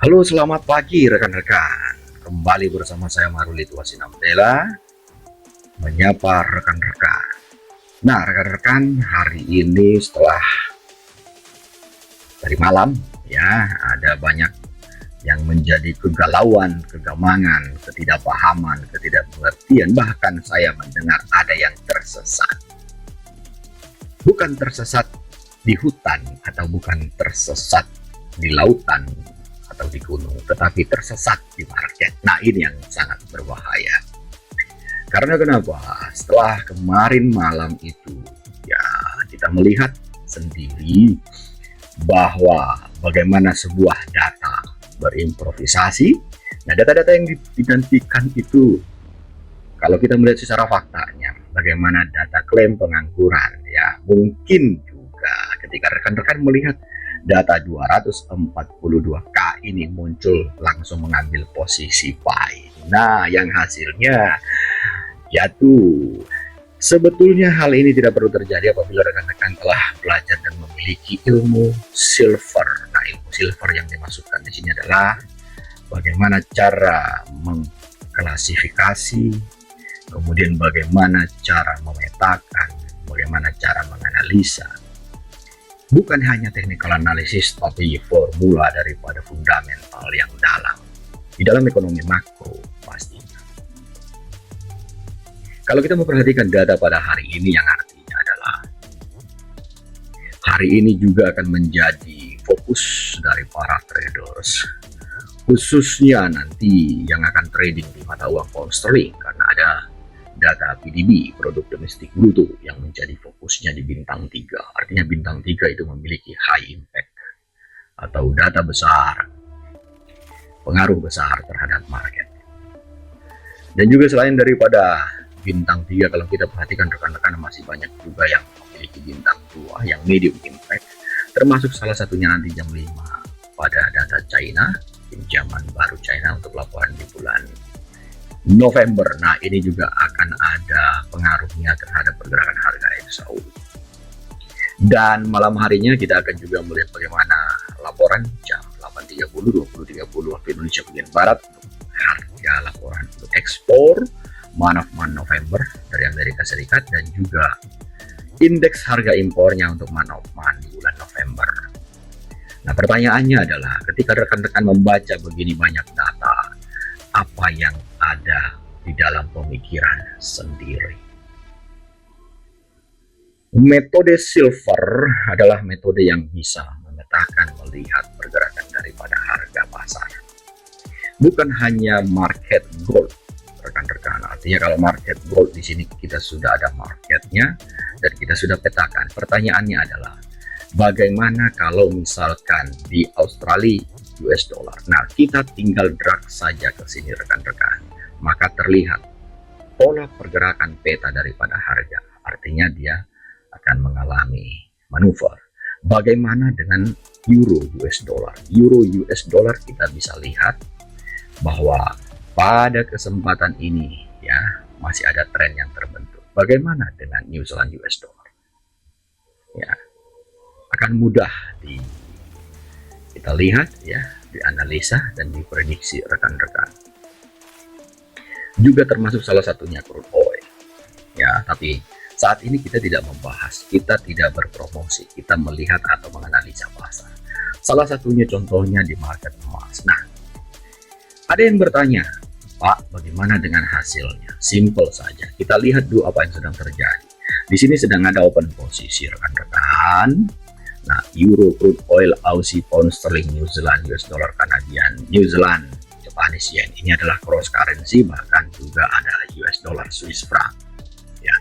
Halo, selamat pagi rekan-rekan. Kembali bersama saya Maruli Tuasinamdela menyapa rekan-rekan. Nah, rekan-rekan, hari ini setelah dari malam ya, ada banyak yang menjadi kegalauan, kegamangan, ketidakpahaman, ketidakmengertian, bahkan saya mendengar ada yang tersesat. Bukan tersesat di hutan atau bukan tersesat di lautan atau di gunung, tetapi tersesat di market. Nah, ini yang sangat berbahaya. Karena kenapa? Setelah kemarin malam itu, ya kita melihat sendiri bahwa bagaimana sebuah data berimprovisasi. Nah, data-data yang dinantikan itu, kalau kita melihat secara faktanya, bagaimana data klaim pengangguran, ya mungkin juga ketika rekan-rekan melihat data 242K ini muncul, langsung mengambil posisi buy. Nah, yang hasilnya jatuh. Sebetulnya hal ini tidak perlu terjadi apabila rekan-rekan telah belajar dan memiliki ilmu silver. Nah, ilmu silver yang dimasukkan di sini adalah bagaimana cara mengklasifikasi, kemudian bagaimana cara memetakan, bagaimana cara menganalisa. Bukan hanya technical analysis, tapi formula daripada fundamental yang dalam. Di dalam ekonomi makro pastinya. Kalau kita memperhatikan data pada hari ini, yang artinya adalah hari ini juga akan menjadi fokus dari para traders, khususnya nanti yang akan trading di mata uang pound sterling, karena ada data PDB, produk domestik bruto, yang menjadi fokusnya di bintang 3. Artinya bintang 3 itu memiliki high impact atau data besar, pengaruh besar terhadap market. Dan juga selain daripada bintang 3, kalau kita perhatikan rekan-rekan, masih banyak juga yang memiliki bintang 2 yang medium impact, termasuk salah satunya nanti jam 5 pada data China, pinjaman baru China untuk laporan di bulan November. Nah, ini juga akan ada pengaruhnya terhadap pergerakan harga XAU. Dan malam harinya kita akan juga melihat bagaimana laporan jam 8.30, 20.30 waktu Indonesia bagian Barat untuk harga laporan untuk ekspor month November dari Amerika Serikat, dan juga indeks harga impornya untuk month di bulan November. Nah, pertanyaannya adalah ketika rekan-rekan membaca begini banyak data, apa yang ada di dalam pemikiran sendiri? Metode silver adalah metode yang bisa memetakan, melihat pergerakan daripada harga pasar. Bukan hanya market gold, rekan-rekan. Artinya kalau market gold di sini kita sudah ada marketnya dan kita sudah petakan. Pertanyaannya adalah bagaimana kalau misalkan di Australia US dollar. Nah, kita tinggal drag saja ke sini rekan-rekan, maka terlihat pola pergerakan peta daripada harga. Artinya dia akan mengalami manuver. Bagaimana dengan euro US dollar? Euro US dollar kita bisa lihat bahwa pada kesempatan ini ya masih ada tren yang terbentuk. Bagaimana dengan New Zealand US dollar? Ya, akan mudah kita lihat ya, dianalisa dan diprediksi rekan-rekan. Juga termasuk salah satunya crude oil. Ya, tapi saat ini kita tidak membahas, kita tidak berpromosi, kita melihat atau menganalisa pasar. Salah satunya contohnya di market emas. Nah, ada yang bertanya, Pak, bagaimana dengan hasilnya? Simple saja. Kita lihat dulu apa yang sedang terjadi. Di sini sedang ada open posisi rekan-rekan. Nah, euro, crude oil, Aussie, pound sterling, New Zealand, US dollar, Canadian, New Zealand, Japanese yen. Ini adalah cross currency, bahkan juga ada US dollar, Swiss franc. Ya,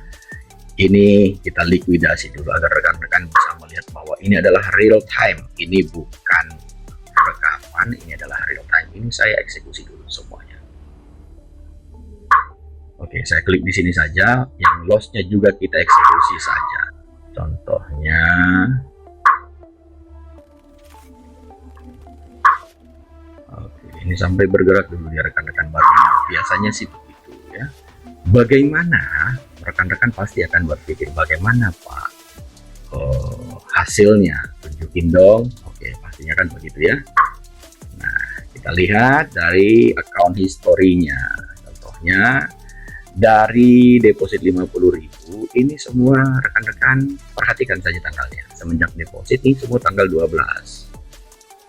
ini kita likuidasi dulu agar rekan-rekan bisa melihat bahwa ini adalah real time. Ini bukan rekaman, ini adalah real time. Ini saya eksekusi dulu semuanya. Oke, saya klik di sini saja. Yang lossnya juga kita eksekusi saja. Contohnya, oke, ini sampai bergerak dulu ya rekan-rekan barunya. Biasanya sih begitu ya. Bagaimana? Rekan-rekan pasti akan berpikir, bagaimana Pak? hasilnya? Tunjukin dong. Oke, pastinya kan begitu ya. Nah, Kita lihat dari account historinya. Contohnya dari deposit 50.000, ini semua rekan-rekan perhatikan saja tanggalnya. Semenjak deposit ini semua tanggal 12.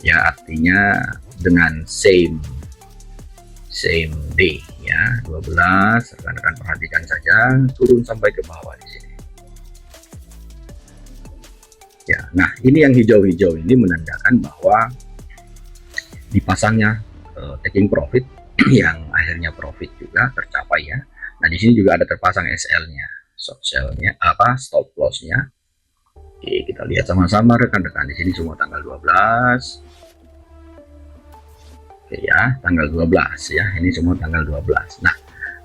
Ya, artinya dengan same day ya, 12. Rekan-rekan perhatikan saja, turun sampai ke bawah di sini. Ya, nah ini yang hijau-hijau ini menandakan bahwa dipasangnya taking profit yang akhirnya profit juga tercapai ya. Nah di sini juga ada terpasang SL-nya, short sell-nya, stop loss-nya. Oke, kita lihat sama-sama rekan-rekan, di sini semua tanggal 12. Oke ya, tanggal 12 ya, ini semua tanggal 12. Nah,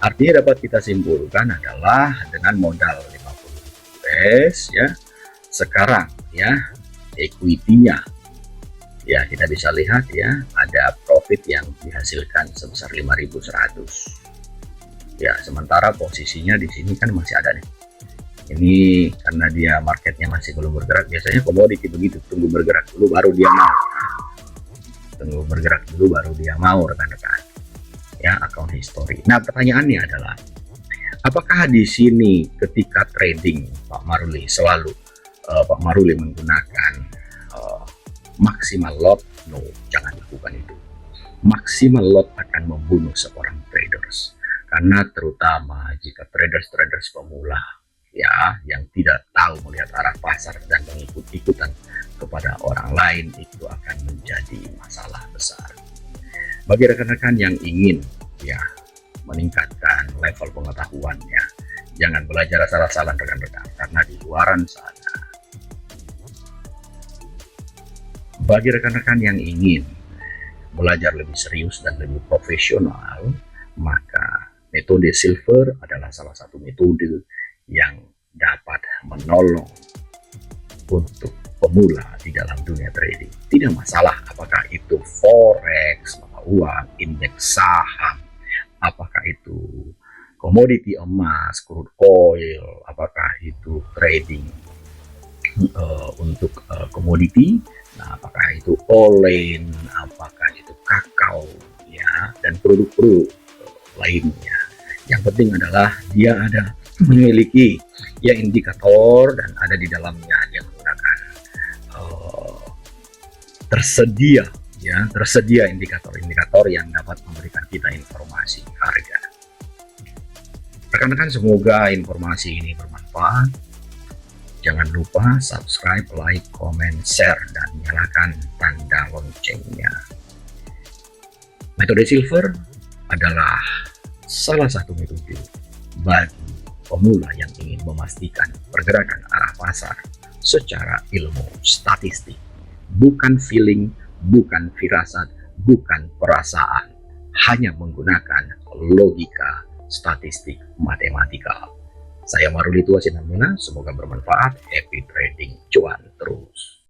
artinya dapat kita simpulkan adalah dengan modal 50 US ya, sekarang ya equity-nya ya kita bisa lihat ya, ada profit yang dihasilkan sebesar 5.100 ya, sementara posisinya di sini kan masih ada nih. Ini karena dia marketnya masih belum bergerak, biasanya komoditi begitu, tunggu bergerak dulu baru dia mau. Tunggu bergerak dulu baru dia mau rekan-rekan. Ya, account history. Nah, pertanyaannya adalah apakah di sini ketika trading Pak Maruli selalu Pak Maruli menggunakan maksimal lot? No, jangan lakukan itu. Maksimal lot akan membunuh seorang traders, karena terutama jika traders pemula ya yang tidak tahu melihat arah pasar dan mengikut-ikutan kepada orang lain, itu akan menjadi masalah besar. Bagi rekan-rekan yang ingin ya meningkatkan level pengetahuannya, jangan belajar asal-asalan rekan-rekan, karena di luaran sana. Bagi rekan-rekan yang ingin belajar lebih serius dan lebih profesional, maka metode silver adalah salah satu metode yang dapat menolong untuk pemula di dalam dunia trading. Tidak masalah apakah itu forex, mata uang, indeks saham, apakah itu komoditi emas, crude oil, apakah itu trading untuk komoditi, nah apakah itu olein, apakah itu kakao ya, dan produk-produk lainnya. Yang penting adalah dia ada memiliki ya indikator, dan ada di dalamnya dia menggunakan tersedia indikator-indikator yang dapat memberikan kita informasi harga. Rekan-rekan, semoga informasi ini bermanfaat. Jangan lupa subscribe, like, comment, share, dan nyalakan tanda loncengnya. Metode silver adalah salah satu metode bagi pemula yang ingin memastikan pergerakan arah pasar secara ilmu statistik. Bukan feeling, bukan firasat, bukan perasaan. Hanya menggunakan logika statistik matematikal. Saya Maruli Tua Sinamina, semoga bermanfaat. Happy trading, cuan terus.